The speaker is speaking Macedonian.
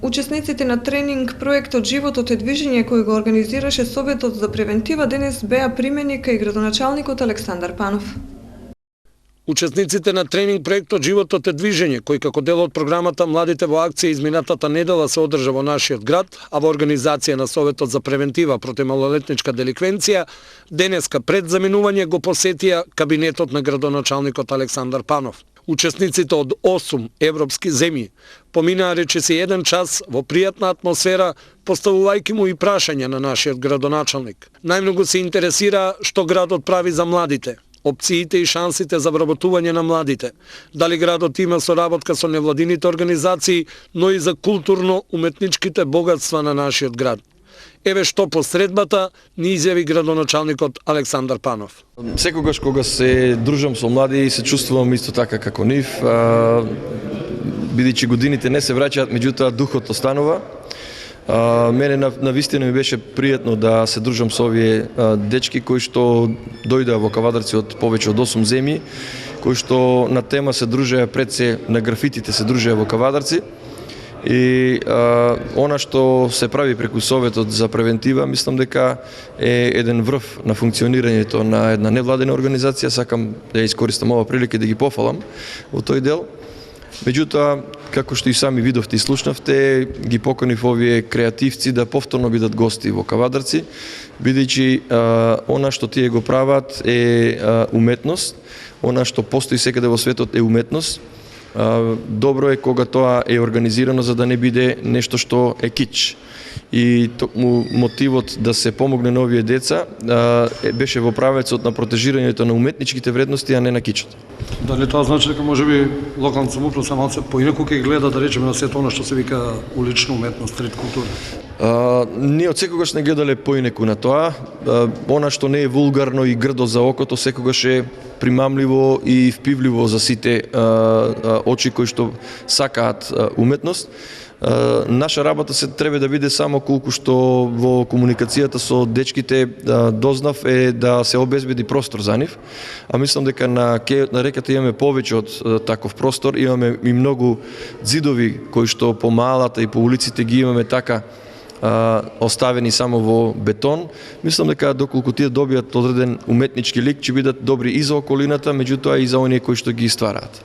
Учесниците на тренинг проектот Животот е движење кој го организираше Советот за превентива денес беа примени кај градоначалникот Александар Панов. Учесниците на тренинг проектот Животот е движење, кој како дел од програмата Младите во акција изминатата недела се одржа во нашиот град, а во организација на Советот за превентива против малолетничка деликвенција, денеска пред заминување го посетија кабинетот на градоначалникот Александар Панов. Учесниците од 8 европски земји поминаа речиси 1 час во пријатна атмосфера, поставувајќи му и прашања на нашиот градоначалник. Најмногу се интересира што градот прави за младите, опциите и шансите за вработување на младите, дали градот има соработка со невладините организации, но и за културно-уметничките богатства на нашиот град. Еве што по средбата ни изјави градоначалникот Александар Панов. Секогаш кога се дружам со млади се чувствувам исто така како нив, бидејќи годините не се враќаат, меѓутоа духот останува. Мене навистина ми беше пријатно да се дружам со овие дечки кои што дојдоа во Кавадарци од повеќе од 8 земји, кои што на тема се дружеа пред се на графитите се дружеа во Кавадарци. И она што се прави преку Советот за превентива, мислам дека е еден врв на функционирањето на една невладена организација. Сакам да ја искористам ова прилика да ги пофалам во тој дел. Меѓутоа, како што и сами видовте и слушнавте, ги поканив овие креативци да повторно бидат гости во Кавадарци, бидејќи она што тие го прават е уметност, она што постои секаде во светот е уметност. Добро е кога тоа е организирано за да не биде нешто што е кич. И мотивот да се помогне на овие деца беше во правецот на протежирањето на уметничките вредности, а не на кичот. Дали тоа значи дека можеби локалната самоуправа се малце поинаку ќе гледа, да речеме, на сето она што се вика улична уметност, стрит култура? Ние од секогаш не гледале поинаку на тоа. Она што не е вулгарно и грдо за окото секогаш е примамливо и впивливо за сите очи кои што сакаат уметност. Наша работа се треба да биде само колку што во комуникацијата со дечките дознав е да се обезбеди простор за нив, а мислам дека на реката имаме повеќе од таков простор, имаме и многу ѕидови кои што по малата и по улиците ги имаме така оставени само во бетон. Мислам дека доколку тие добијат одреден уметнички лик, ќе бидат добри и за околината, меѓутоа и за оние кои што ги ствараат.